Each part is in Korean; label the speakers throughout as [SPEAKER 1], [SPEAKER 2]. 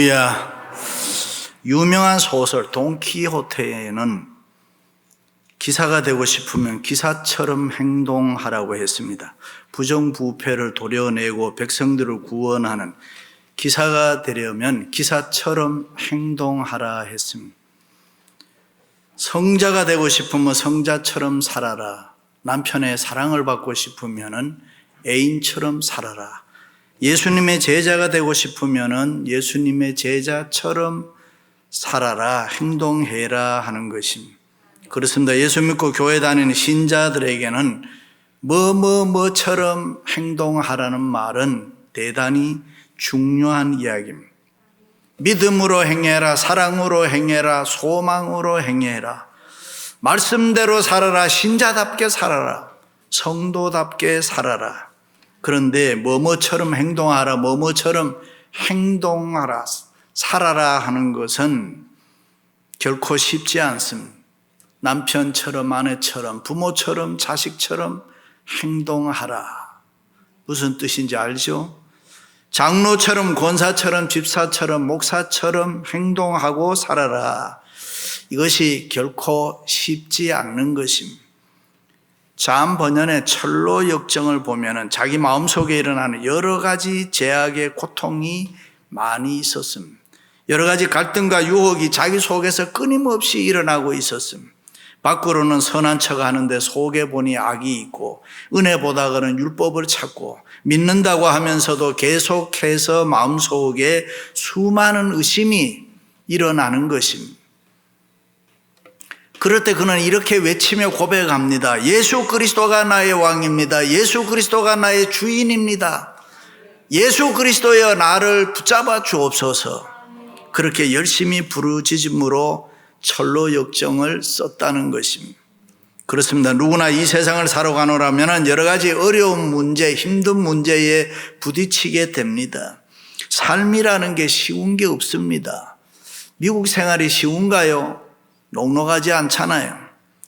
[SPEAKER 1] 할렐루야. 유명한 소설 돈키호테에는 기사가 되고 싶으면 기사처럼 행동하라고 했습니다. 부정부패를 도려내고 백성들을 구원하는 기사가 되려면 기사처럼 행동하라 했습니다. 성자가 되고 싶으면 성자처럼 살아라. 남편의 사랑을 받고 싶으면 애인처럼 살아라. 예수님의 제자가 되고 싶으면 예수님의 제자처럼 살아라, 행동해라 하는 것입니다. 그렇습니다. 예수 믿고 교회 다니는 신자들에게는 뭐처럼 행동하라는 말은 대단히 중요한 이야기입니다. 믿음으로 행해라, 사랑으로 행해라, 소망으로 행해라. 말씀대로 살아라, 신자답게 살아라, 성도답게 살아라. 그런데 뭐처럼 행동하라, 뭐처럼 행동하라, 살아라 하는 것은 결코 쉽지 않습니다. 남편처럼, 아내처럼, 부모처럼, 자식처럼 행동하라. 무슨 뜻인지 알죠? 장로처럼, 권사처럼, 집사처럼, 목사처럼 행동하고 살아라. 이것이 결코 쉽지 않는 것입니다. 잠 번연의 철로 역정을 보면은 자기 마음속에 일어나는 여러 가지 제약의 고통이 많이 있었습니다. 여러 가지 갈등과 유혹이 자기 속에서 끊임없이 일어나고 있었습니다. 밖으로는 선한 척 하는데 속에 보니 악이 있고, 은혜 보다가는 율법을 찾고, 믿는다고 하면서도 계속해서 마음속에 수많은 의심이 일어나는 것입니다. 그럴 때 그는 이렇게 외치며 고백합니다. 예수 그리스도가 나의 왕입니다. 예수 그리스도가 나의 주인입니다. 예수 그리스도여 나를 붙잡아 주옵소서. 그렇게 열심히 부르짖음으로 철로 역정을 썼다는 것입니다. 그렇습니다. 누구나 이 세상을 살아가노라면 여러 가지 어려운 문제, 힘든 문제에 부딪히게 됩니다. 삶이라는 게 쉬운 게 없습니다. 미국 생활이 쉬운가요? 녹록하지 않잖아요.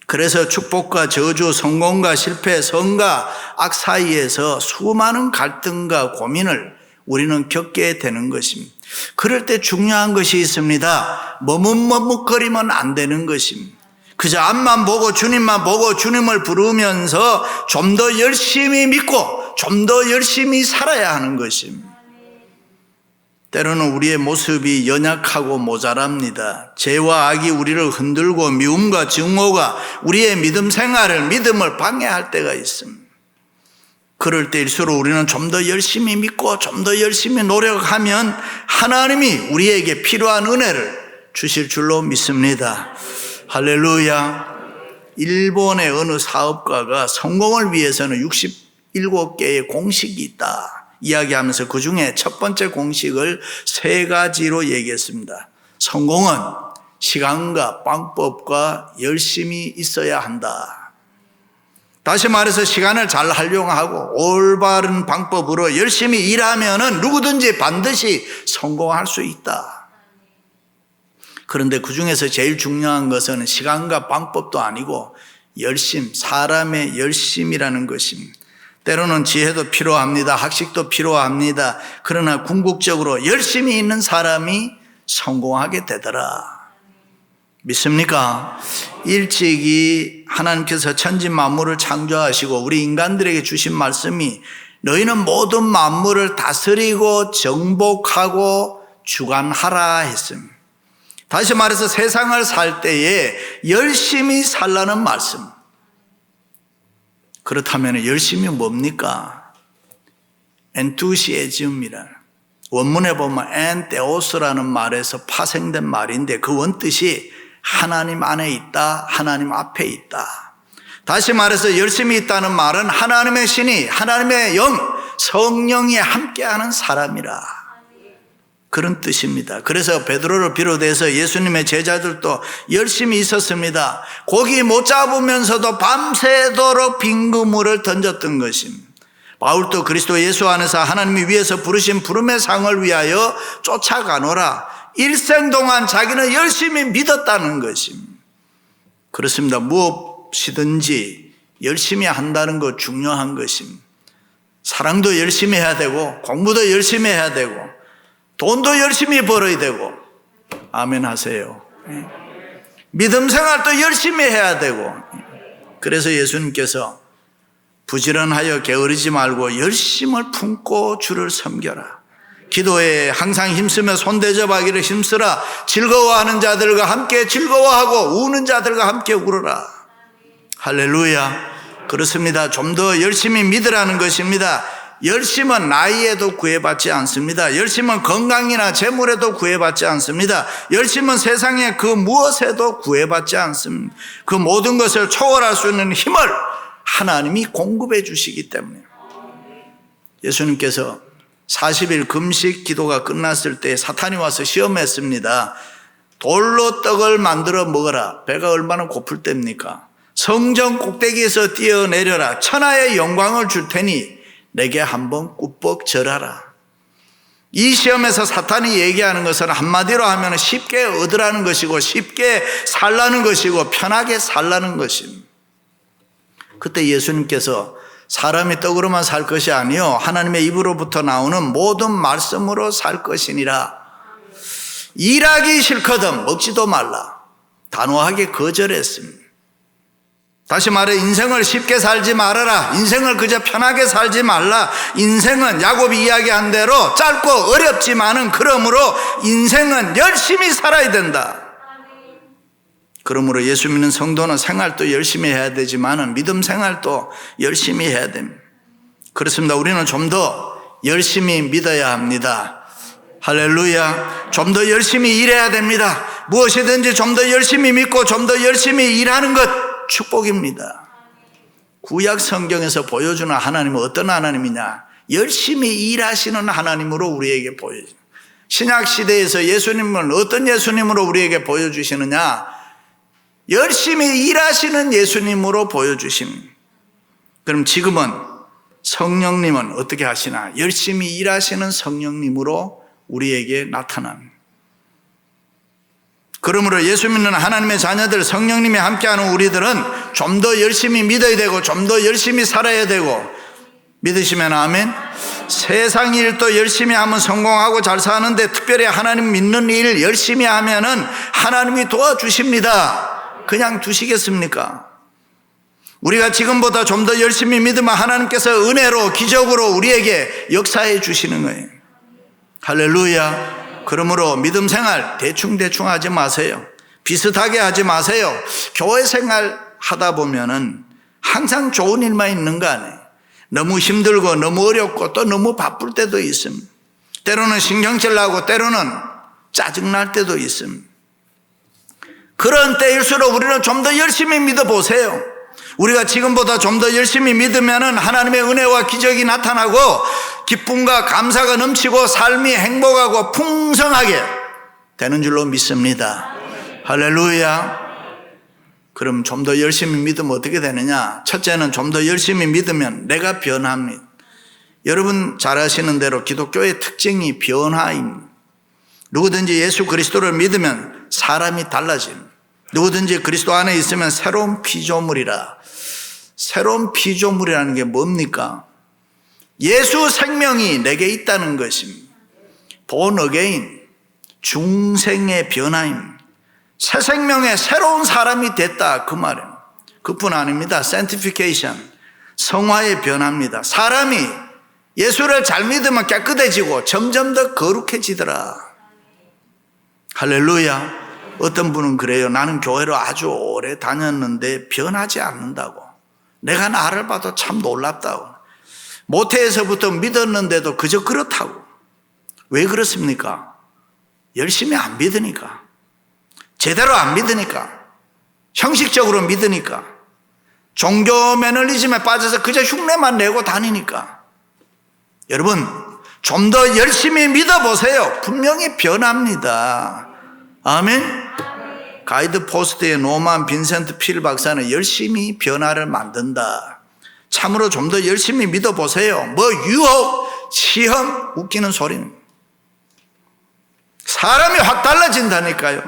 [SPEAKER 1] 그래서 축복과 저주, 성공과 실패, 선과 악 사이에서 수많은 갈등과 고민을 우리는 겪게 되는 것입니다. 그럴 때 중요한 것이 있습니다. 머뭇머뭇거리면 안 되는 것입니다. 그저 앞만 보고 주님만 보고 주님을 부르면서 좀 더 열심히 믿고 좀 더 열심히 살아야 하는 것입니다. 때로는 우리의 모습이 연약하고 모자랍니다. 죄와 악이 우리를 흔들고 미움과 증오가 우리의 믿음 생활을, 믿음을 방해할 때가 있습니다. 그럴 때일수록 우리는 좀 더 열심히 믿고 좀 더 열심히 노력하면 하나님이 우리에게 필요한 은혜를 주실 줄로 믿습니다. 할렐루야. 일본의 어느 사업가가 성공을 위해서는 67개의 공식이 있다 이야기하면서 그 중에 첫 번째 공식을 3가지로 얘기했습니다. 성공은 시간과 방법과 열심히 있어야 한다. 다시 말해서 시간을 잘 활용하고 올바른 방법으로 열심히 일하면은 누구든지 반드시 성공할 수 있다. 그런데 그 중에서 제일 중요한 것은 시간과 방법도 아니고 열심, 사람의 열심이라는 것입니다. 때로는 지혜도 필요합니다. 학식도 필요합니다. 그러나 궁극적으로 열심히 있는 사람이 성공하게 되더라. 믿습니까? 일찍이 하나님께서 천지 만물을 창조하시고 우리 인간들에게 주신 말씀이 너희는 모든 만물을 다스리고 정복하고 주관하라 했습니다. 다시 말해서 세상을 살 때에 열심히 살라는 말씀. 그렇다면 열심히 뭡니까? 엔투시에즘이라는 원문에 보면 엔테오스라는 말에서 파생된 말인데 그 원뜻이 하나님 안에 있다, 하나님 앞에 있다. 다시 말해서 열심히 있다는 말은 하나님의 신이, 하나님의 영, 성령이 함께하는 사람이라. 그런 뜻입니다. 그래서 베드로를 비롯해서 예수님의 제자들도 열심히 있었습니다. 고기 못 잡으면서도 밤새도록 빈 그물을 던졌던 것입니다. 바울도 그리스도 예수 안에서 하나님이 위에서 부르신 부름의 상을 위하여 쫓아가노라. 일생 동안 자기는 열심히 믿었다는 것입니다. 그렇습니다. 무엇이든지 열심히 한다는 것 중요한 것입니다. 사랑도 열심히 해야 되고 공부도 열심히 해야 되고 돈도 열심히 벌어야 되고, 아멘 하세요. 믿음 생활도 열심히 해야 되고, 그래서 예수님께서 부지런하여 게으르지 말고 열심을 품고 주를 섬겨라. 기도에 항상 힘쓰며 손대접하기를 힘쓰라. 즐거워하는 자들과 함께 즐거워하고 우는 자들과 함께 울어라. 할렐루야. 그렇습니다. 좀 더 열심히 믿으라는 것입니다. 열심은 나이에도 구애받지 않습니다. 열심은 건강이나 재물에도 구애받지 않습니다. 열심은 세상의 그 무엇에도 구애받지 않습니다. 그 모든 것을 초월할 수 있는 힘을 하나님이 공급해 주시기 때문에. 예수님께서 40일 금식 기도가 끝났을 때 사탄이 와서 시험했습니다. 돌로 떡을 만들어 먹어라. 배가 얼마나 고플 때입니까? 성전 꼭대기에서 뛰어내려라. 천하의 영광을 줄 테니 내게 한번 꾸벅 절하라. 이 시험에서 사탄이 얘기하는 것은 한마디로 하면 쉽게 얻으라는 것이고 쉽게 살라는 것이고 편하게 살라는 것입니다. 그때 예수님께서 사람이 떡으로만 살 것이 아니요 하나님의 입으로부터 나오는 모든 말씀으로 살 것이니라. 일하기 싫거든 먹지도 말라. 단호하게 거절했습니다. 다시 말해 인생을 쉽게 살지 말아라. 인생을 그저 편하게 살지 말라. 인생은 야곱이 이야기한 대로 짧고 어렵지만은 그러므로 인생은 열심히 살아야 된다. 그러므로 예수 믿는 성도는 생활도 열심히 해야 되지만은 믿음 생활도 열심히 해야 됩니다. 그렇습니다. 우리는 좀 더 열심히 믿어야 합니다. 할렐루야. 좀 더 열심히 일해야 됩니다. 무엇이든지 좀 더 열심히 믿고 좀 더 열심히 일하는 것 축복입니다. 구약 성경에서 보여주는 하나님은 어떤 하나님이냐? 열심히 일하시는 하나님으로 우리에게 보여줍니다. 신약 시대에서 예수님은 어떤 예수님으로 우리에게 보여주시느냐? 열심히 일하시는 예수님으로 보여주십니다. 그럼 지금은 성령님은 어떻게 하시나? 열심히 일하시는 성령님으로 우리에게 나타납니다. 그러므로 예수 믿는 하나님의 자녀들, 성령님이 함께하는 우리들은 좀 더 열심히 믿어야 되고 좀 더 열심히 살아야 되고, 믿으시면 아멘. 세상 일도 열심히 하면 성공하고 잘 사는데 특별히 하나님 믿는 일 열심히 하면은 하나님이 도와주십니다. 그냥 두시겠습니까? 우리가 지금보다 좀 더 열심히 믿으면 하나님께서 은혜로 기적으로 우리에게 역사해 주시는 거예요. 할렐루야. 그러므로 믿음 생활 대충 하지 마세요. 비슷하게 하지 마세요. 교회 생활 하다 보면은 항상 좋은 일만 있는 거 아니에요. 너무 힘들고 너무 어렵고 또 너무 바쁠 때도 있습니다. 때로는 신경질 나고 때로는 짜증날 때도 있습니다. 그런 때일수록 우리는 좀 더 열심히 믿어보세요. 우리가 지금보다 좀 더 열심히 믿으면 하나님의 은혜와 기적이 나타나고 기쁨과 감사가 넘치고 삶이 행복하고 풍성하게 되는 줄로 믿습니다. 할렐루야. 그럼 좀 더 열심히 믿으면 어떻게 되느냐? 첫째는 좀 더 열심히 믿으면 내가 변합니다. 여러분 잘 아시는 대로 기독교의 특징이 변화입니다. 누구든지 예수 그리스도를 믿으면 사람이 달라집니다. 누구든지 그리스도 안에 있으면 새로운 피조물이라. 새로운 피조물이라는 게 뭡니까? 예수 생명이 내게 있다는 것입니다. born again, 중생의 변화입니다. 새 생명의 새로운 사람이 됐다 그 말입니다. 그뿐 아닙니다. sanctification, 성화의 변화입니다. 사람이 예수를 잘 믿으면 깨끗해지고 점점 더 거룩해지더라. 할렐루야. 어떤 분은 그래요. 나는 교회를 아주 오래 다녔는데 변하지 않는다고. 내가 나를 봐도 참 놀랍다고. 모태에서부터 믿었는데도 그저 그렇다고. 왜 그렇습니까? 열심히 안 믿으니까. 제대로 안 믿으니까. 형식적으로 믿으니까. 종교 매너리즘에 빠져서 그저 흉내만 내고 다니니까. 여러분 좀 더 열심히 믿어보세요. 분명히 변합니다. 아멘. 가이드 포스트의 노만 빈센트 필 박사는 열심히 변화를 만든다. 참으로 좀 더 열심히 믿어보세요. 뭐 유혹, 시험, 웃기는 소리는. 사람이 확 달라진다니까요.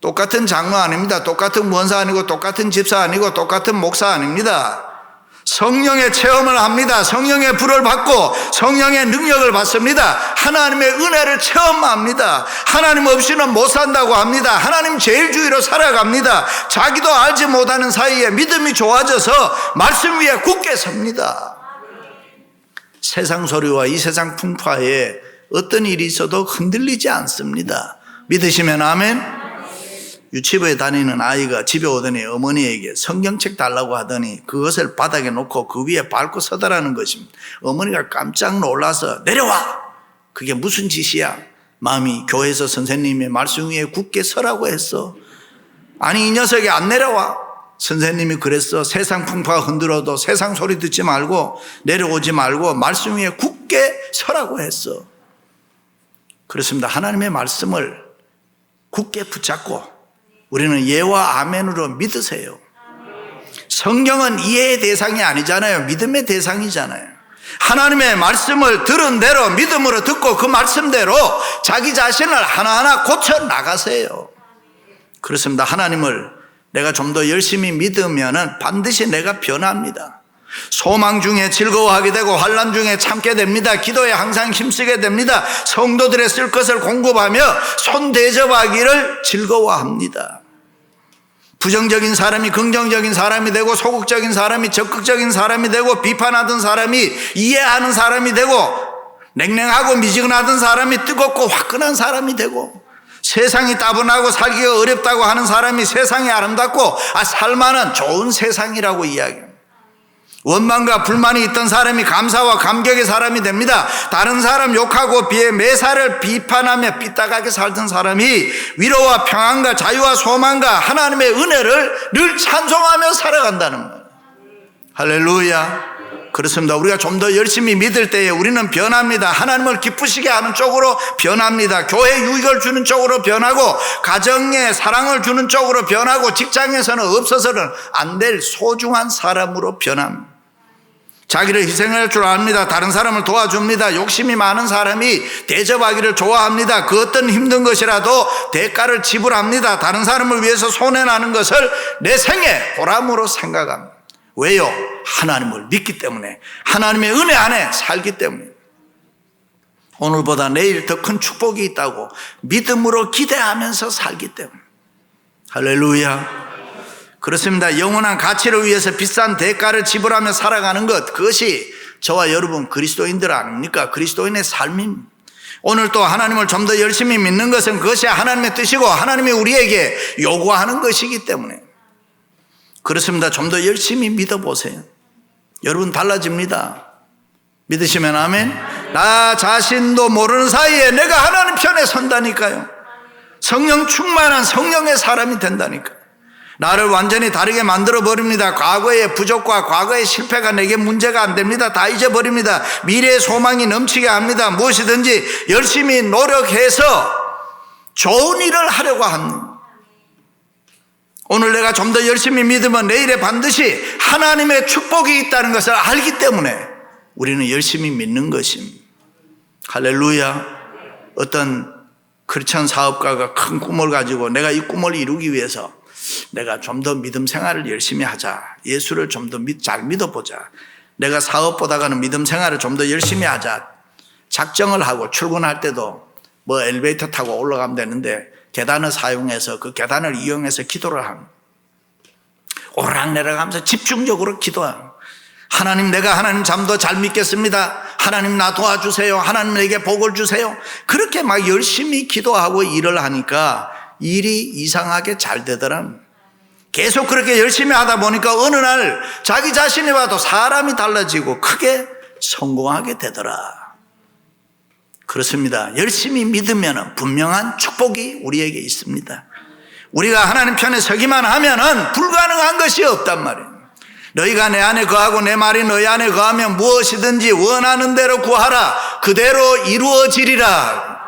[SPEAKER 1] 똑같은 장로 아닙니다. 똑같은 원사 아니고 똑같은 집사 아니고 똑같은 목사 아닙니다. 성령의 체험을 합니다. 성령의 불을 받고 성령의 능력을 받습니다. 하나님의 은혜를 체험합니다. 하나님 없이는 못 산다고 합니다. 하나님 제일주의로 살아갑니다. 자기도 알지 못하는 사이에 믿음이 좋아져서 말씀 위에 굳게 섭니다. 세상 소리와 이 세상 풍파에 어떤 일이 있어도 흔들리지 않습니다. 믿으시면 아멘. 유치부에 다니는 아이가 집에 오더니 어머니에게 성경책 달라고 하더니 그것을 바닥에 놓고 그 위에 밟고 서더라는 것입니다. 어머니가 깜짝 놀라서 내려와! 그게 무슨 짓이야? 마음이 교회에서 선생님의 말씀 위에 굳게 서라고 했어. 아니 이 녀석이 안 내려와. 선생님이 그랬어. 세상 풍파가 흔들어도 세상 소리 듣지 말고 내려오지 말고 말씀 위에 굳게 서라고 했어. 그렇습니다. 하나님의 말씀을 굳게 붙잡고 우리는 예와 아멘으로 믿으세요. 성경은 이해의 대상이 아니잖아요. 믿음의 대상이잖아요. 하나님의 말씀을 들은 대로 믿음으로 듣고 그 말씀대로 자기 자신을 하나하나 고쳐 나가세요. 그렇습니다. 하나님을 내가 좀 더 열심히 믿으면 반드시 내가 변합니다. 소망 중에 즐거워하게 되고 환난 중에 참게 됩니다. 기도에 항상 힘쓰게 됩니다. 성도들의 쓸 것을 공급하며 손 대접하기를 즐거워합니다. 부정적인 사람이 긍정적인 사람이 되고 소극적인 사람이 적극적인 사람이 되고 비판하던 사람이 이해하는 사람이 되고 냉랭하고 미지근하던 사람이 뜨겁고 화끈한 사람이 되고 세상이 따분하고 살기가 어렵다고 하는 사람이 세상이 아름답고 살만한 좋은 세상이라고 이야기합니다. 원망과 불만이 있던 사람이 감사와 감격의 사람이 됩니다. 다른 사람 욕하고 매사를 비판하며 삐딱하게 살던 사람이 위로와 평안과 자유와 소망과 하나님의 은혜를 늘 찬송하며 살아간다는 거예요. 할렐루야. 그렇습니다. 우리가 좀 더 열심히 믿을 때에 우리는 변합니다. 하나님을 기쁘시게 하는 쪽으로 변합니다. 교회 유익을 주는 쪽으로 변하고 가정에 사랑을 주는 쪽으로 변하고 직장에서는 없어서는 안 될 소중한 사람으로 변합니다. 자기를 희생할 줄 압니다. 다른 사람을 도와줍니다. 욕심이 많은 사람이 대접하기를 좋아합니다. 그 어떤 힘든 것이라도 대가를 지불합니다. 다른 사람을 위해서 손해나는 것을 내 생의 보람으로 생각합니다. 왜요? 하나님을 믿기 때문에, 하나님의 은혜 안에 살기 때문에. 오늘보다 내일 더 큰 축복이 있다고 믿음으로 기대하면서 살기 때문에. 할렐루야. 그렇습니다. 영원한 가치를 위해서 비싼 대가를 지불하며 살아가는 것, 그것이 저와 여러분 그리스도인들 아닙니까? 그리스도인의 삶입니다. 오늘 또 하나님을 좀 더 열심히 믿는 것은 그것이 하나님의 뜻이고 하나님이 우리에게 요구하는 것이기 때문에. 그렇습니다. 좀 더 열심히 믿어보세요. 여러분 달라집니다. 믿으시면 아멘. 나 자신도 모르는 사이에 내가 하나님 편에 선다니까요. 성령 충만한 성령의 사람이 된다니까요. 나를 완전히 다르게 만들어버립니다. 과거의 부족과 과거의 실패가 내게 문제가 안 됩니다. 다 잊어버립니다. 미래의 소망이 넘치게 합니다. 무엇이든지 열심히 노력해서 좋은 일을 하려고 합니다. 오늘 내가 좀 더 열심히 믿으면 내일에 반드시 하나님의 축복이 있다는 것을 알기 때문에 우리는 열심히 믿는 것입니다. 할렐루야. 어떤 크리스천 사업가가 큰 꿈을 가지고 내가 이 꿈을 이루기 위해서 내가 좀 더 믿음 생활을 열심히 하자. 예수를 좀 더 잘 믿어보자. 내가 사업보다가는 믿음 생활을 좀 더 열심히 하자. 작정을 하고 출근할 때도 뭐 엘리베이터 타고 올라가면 되는데 계단을 사용해서 그 계단을 이용해서 기도를 합니다. 오락내락하면서 집중적으로 기도합니다. 하나님, 내가 하나님 잠도 잘 믿겠습니다. 하나님 나 도와주세요. 하나님 내게 복을 주세요. 그렇게 막 열심히 기도하고 일을 하니까 일이 이상하게 잘 되더랍니다. 계속 그렇게 열심히 하다 보니까 어느 날 자기 자신이 봐도 사람이 달라지고 크게 성공하게 되더라. 그렇습니다. 열심히 믿으면 분명한 축복이 우리에게 있습니다. 우리가 하나님 편에 서기만 하면은 불가능한 것이 없단 말이에요. 너희가 내 안에 거하고 내 말이 너희 안에 거하면 무엇이든지 원하는 대로 구하라. 그대로 이루어지리라.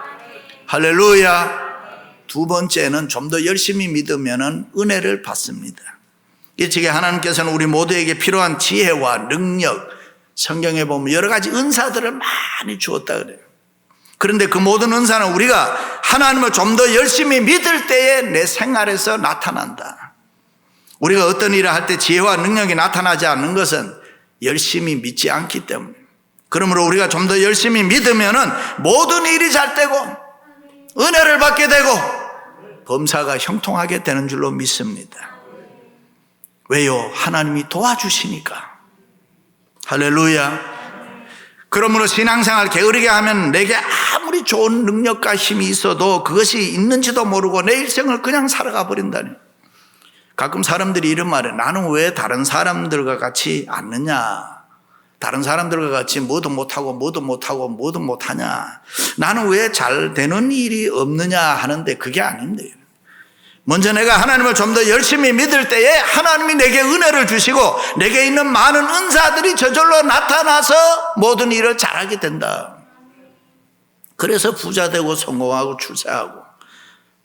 [SPEAKER 1] 할렐루야. 두 번째는 좀 더 열심히 믿으면 은혜를 받습니다. 일찍이 하나님께서는 우리 모두에게 필요한 지혜와 능력, 성경에 보면 여러 가지 은사들을 많이 주었다 그래요. 그런데 그 모든 은사는 우리가 하나님을 좀 더 열심히 믿을 때에 내 생활에서 나타난다. 우리가 어떤 일을 할 때 지혜와 능력이 나타나지 않는 것은 열심히 믿지 않기 때문에. 그러므로 우리가 좀 더 열심히 믿으면은 모든 일이 잘 되고 은혜를 받게 되고 범사가 형통하게 되는 줄로 믿습니다. 왜요? 하나님이 도와주시니까. 할렐루야. 그러므로 신앙생활 게으르게 하면 내게 아무리 좋은 능력과 힘이 있어도 그것이 있는지도 모르고 내 일생을 그냥 살아가 버린다니. 가끔 사람들이 이런 말해. 나는 왜 다른 사람들과 같이 않느냐? 다른 사람들과 같이 뭐도 못하고 못하냐? 나는 왜 잘 되는 일이 없느냐 하는데 그게 아닌데. 먼저 내가 하나님을 좀 더 열심히 믿을 때에 하나님이 내게 은혜를 주시고 내게 있는 많은 은사들이 저절로 나타나서 모든 일을 잘하게 된다. 그래서 부자 되고 성공하고 출세하고.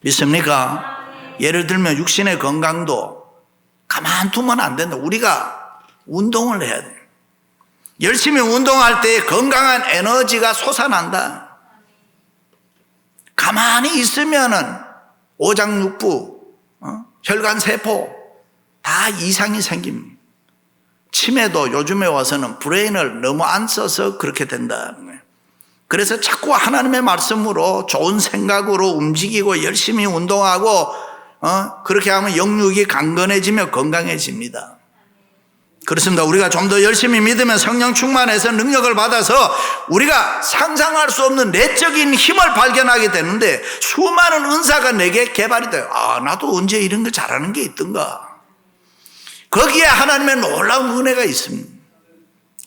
[SPEAKER 1] 믿습니까? 예를 들면 육신의 건강도 가만두면 안 된다. 우리가 운동을 해야 돼. 열심히 운동할 때 건강한 에너지가 솟아난다. 가만히 있으면은 오장육부, 혈관세포 다 이상이 생깁니다. 치매도 요즘에 와서는 브레인을 너무 안 써서 그렇게 된다. 그래서 자꾸 하나님의 말씀으로 좋은 생각으로 움직이고 열심히 운동하고 그렇게 하면 영육이 강건해지며 건강해집니다. 그렇습니다. 우리가 좀 더 열심히 믿으면 성령 충만해서 능력을 받아서 우리가 상상할 수 없는 내적인 힘을 발견하게 되는데 수많은 은사가 내게 개발이 돼요. 나도 언제 이런 거 잘하는 게 있던가. 거기에 하나님의 놀라운 은혜가 있습니다.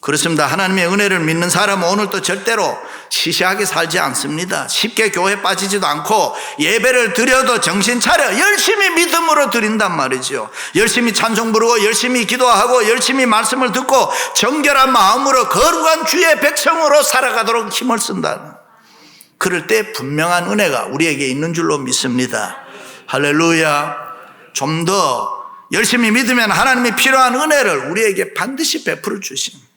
[SPEAKER 1] 그렇습니다. 하나님의 은혜를 믿는 사람은 오늘도 절대로 시시하게 살지 않습니다. 쉽게 교회에 빠지지도 않고 예배를 드려도 정신 차려 열심히 믿음으로 드린단 말이죠. 열심히 찬송 부르고 열심히 기도하고 열심히 말씀을 듣고 정결한 마음으로 거룩한 주의 백성으로 살아가도록 힘을 쓴다. 그럴 때 분명한 은혜가 우리에게 있는 줄로 믿습니다. 할렐루야. 좀 더 열심히 믿으면 하나님이 필요한 은혜를 우리에게 반드시 베풀어 주십니다.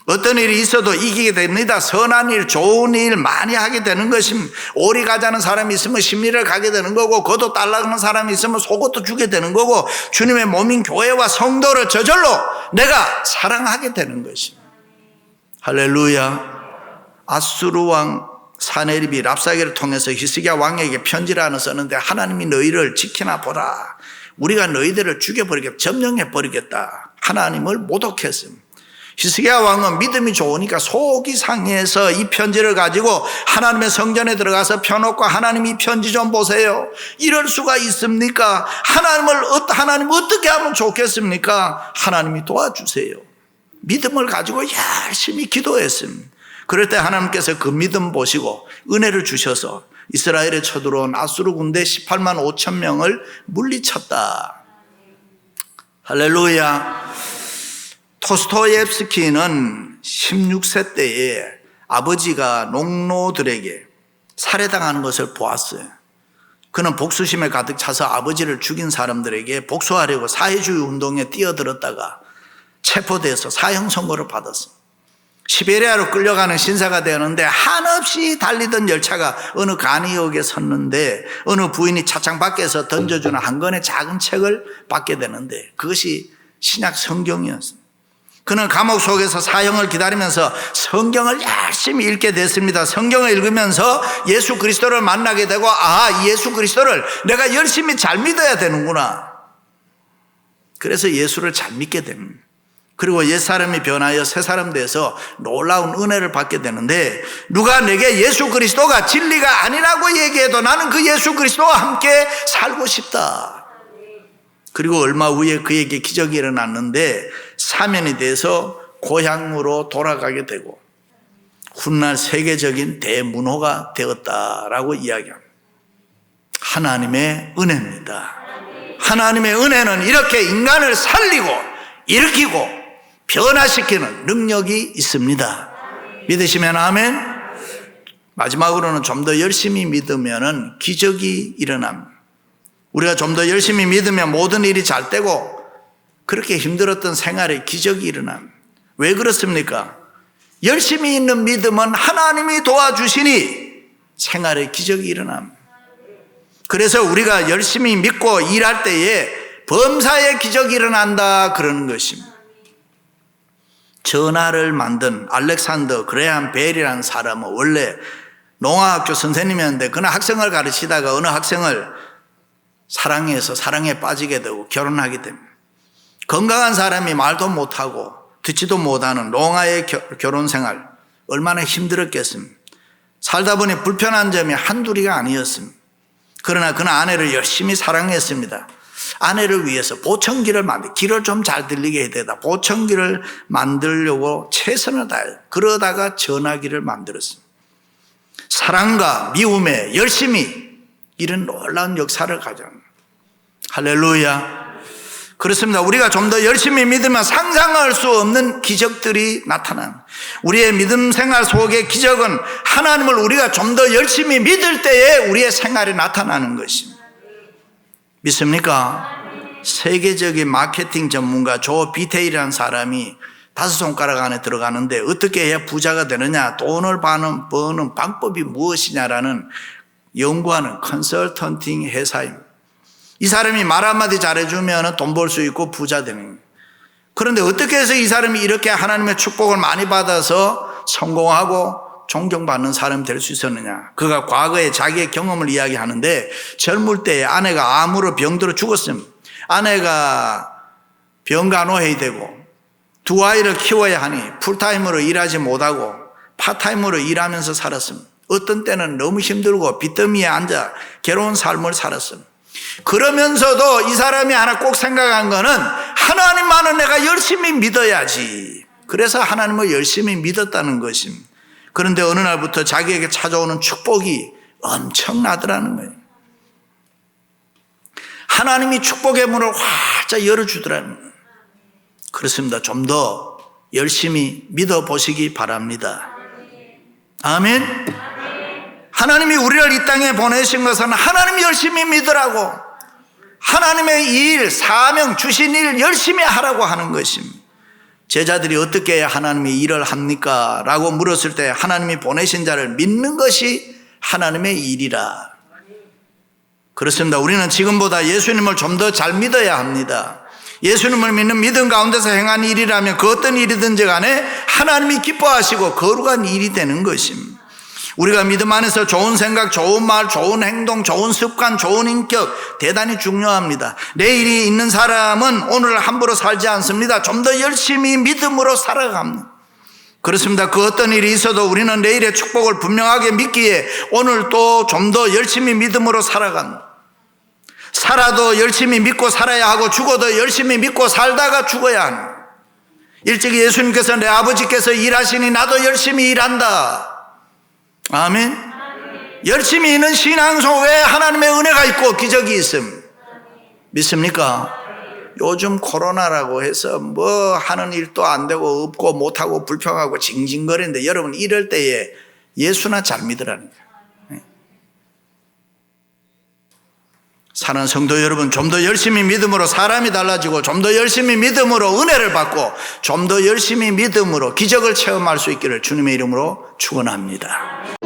[SPEAKER 1] 어떤 일이 있어도 이기게 됩니다. 선한 일, 좋은 일 많이 하게 되는 것입니다. 오리 가자는 사람이 있으면 심리를 가게 되는 거고 겉옷 달라는 사람이 있으면 속옷도 주게 되는 거고 주님의 몸인 교회와 성도를 저절로 내가 사랑하게 되는 것입니다. 할렐루야. 아수르 왕 사네립이 랍사게를 통해서 히스기야 왕에게 편지를 하나 썼는데 하나님이 너희를 지키나 보라. 우리가 너희들을 죽여버리겠다. 점령해버리겠다. 하나님을 모독했습니다. 히스기야 왕은 믿음이 좋으니까 속이 상해서 이 편지를 가지고 하나님의 성전에 들어가서 펴놓고 하나님 이 편지 좀 보세요. 이럴 수가 있습니까? 하나님 어떻게 하면 좋겠습니까? 하나님이 도와주세요. 믿음을 가지고 열심히 기도했습니다. 그럴 때 하나님께서 그 믿음 보시고 은혜를 주셔서 이스라엘에 쳐들어온 아수르 군대 18만 5천 명을 물리쳤다. 할렐루야. 토스토옙스키는 16세 때에 아버지가 농노들에게 살해당하는 것을 보았어요. 그는 복수심에 가득 차서 아버지를 죽인 사람들에게 복수하려고 사회주의 운동에 뛰어들었다가 체포돼서 사형 선고를 받았어요. 시베리아로 끌려가는 신사가 되었는데 한없이 달리던 열차가 어느 간이역에 섰는데 어느 부인이 차창 밖에서 던져주는 한 권의 작은 책을 받게 되는데 그것이 신약 성경이었습니다. 그는 감옥 속에서 사형을 기다리면서 성경을 열심히 읽게 됐습니다. 성경을 읽으면서 예수 그리스도를 만나게 되고 예수 그리스도를 내가 열심히 잘 믿어야 되는구나. 그래서 예수를 잘 믿게 됩니다. 그리고 옛사람이 변하여 새사람 돼서 놀라운 은혜를 받게 되는데 누가 내게 예수 그리스도가 진리가 아니라고 얘기해도 나는 그 예수 그리스도와 함께 살고 싶다. 그리고 얼마 후에 그에게 기적이 일어났는데 사면이 돼서 고향으로 돌아가게 되고 훗날 세계적인 대문호가 되었다라고 이야기합니다. 하나님의 은혜입니다. 하나님의 은혜는 이렇게 인간을 살리고 일으키고 변화시키는 능력이 있습니다. 믿으시면 아멘. 마지막으로는 좀 더 열심히 믿으면 기적이 일어납니다. 우리가 좀 더 열심히 믿으면 모든 일이 잘 되고 그렇게 힘들었던 생활에 기적이 일어납니다. 왜 그렇습니까? 열심히 있는 믿음은 하나님이 도와주시니 생활에 기적이 일어납니다. 그래서 우리가 열심히 믿고 일할 때에 범사에 기적이 일어난다 그러는 것입니다. 전하를 만든 알렉산더 그레함 벨이라는 사람은 원래 농아학교 선생님이었는데 그는 학생을 가르치다가 어느 학생을 사랑해서 사랑에 빠지게 되고 결혼하게 됩니다. 건강한 사람이 말도 못하고 듣지도 못하는 농아의 결혼 생활 얼마나 힘들었겠습니까? 살다 보니 불편한 점이 한둘이가 아니었습니다. 그러나 그는 아내를 열심히 사랑했습니다. 아내를 위해서 보청기를 길을 좀 잘 들리게 해야 되다. 보청기를 만들려고 최선을 다해요. 그러다가 전화기를 만들었습니다. 사랑과 미움에 열심히 이런 놀라운 역사를 가져옵니다. 할렐루야. 그렇습니다. 우리가 좀 더 열심히 믿으면 상상할 수 없는 기적들이 나타납니다. 우리의 믿음 생활 속의 기적은 하나님을 우리가 좀 더 열심히 믿을 때에 우리의 생활에 나타나는 것입니다. 믿습니까? 세계적인 마케팅 전문가 조 비테일이라는 사람이 5손가락 안에 들어가는데 어떻게 해야 부자가 되느냐, 돈을 버는 방법이 무엇이냐라는 연구하는 컨설턴팅 회사입니다. 이 사람이 말 한마디 잘해주면 돈 벌 수 있고 부자 되는 거예요. 그런데 어떻게 해서 이 사람이 이렇게 하나님의 축복을 많이 받아서 성공하고 존경받는 사람이 될 수 있었느냐. 그가 과거에 자기의 경험을 이야기하는데 젊을 때에 아내가 암으로 병들어 죽었습니다. 아내가 병간호해야 되고 두 아이를 키워야 하니 풀타임으로 일하지 못하고 파타임으로 일하면서 살았습니다. 어떤 때는 너무 힘들고 빚더미에 앉아 괴로운 삶을 살았습니다. 그러면서도 이 사람이 하나 꼭 생각한 거는 하나님만은 내가 열심히 믿어야지. 그래서 하나님을 열심히 믿었다는 것입니다. 그런데 어느 날부터 자기에게 찾아오는 축복이 엄청나더라는 거예요. 하나님이 축복의 문을 활짝 열어주더라는 거예요. 그렇습니다. 좀 더 열심히 믿어보시기 바랍니다. 아멘. 하나님이 우리를 이 땅에 보내신 것은 하나님 열심히 믿으라고, 하나님의 일, 사명 주신 일 열심히 하라고 하는 것입니다. 제자들이 어떻게 하나님의 일을 합니까? 라고 물었을 때 하나님이 보내신 자를 믿는 것이 하나님의 일이라. 그렇습니다. 우리는 지금보다 예수님을 좀 더 잘 믿어야 합니다. 예수님을 믿는 믿음 가운데서 행한 일이라면 그 어떤 일이든지 간에 하나님이 기뻐하시고 거룩한 일이 되는 것입니다. 우리가 믿음 안에서 좋은 생각, 좋은 말, 좋은 행동, 좋은 습관, 좋은 인격 대단히 중요합니다. 내일이 있는 사람은 오늘 함부로 살지 않습니다. 좀 더 열심히 믿음으로 살아갑니다. 그렇습니다. 그 어떤 일이 있어도 우리는 내일의 축복을 분명하게 믿기에 오늘 또 좀 더 열심히 믿음으로 살아갑니다. 살아도 열심히 믿고 살아야 하고 죽어도 열심히 믿고 살다가 죽어야 합니다. 일찍이 예수님께서 내 아버지께서 일하시니 나도 열심히 일한다. 아멘. 열심히 있는 신앙 속에 하나님의 은혜가 있고 기적이 있습니다. 믿습니까? 요즘 코로나라고 해서 뭐 하는 일도 안 되고 없고 못하고 불평하고 징징거리는데 여러분 이럴 때에 예수나 잘 믿으라는 거예요. 사랑하는 성도 여러분, 좀 더 열심히 믿음으로 사람이 달라지고 좀 더 열심히 믿음으로 은혜를 받고 좀 더 열심히 믿음으로 기적을 체험할 수 있기를 주님의 이름으로 축원합니다.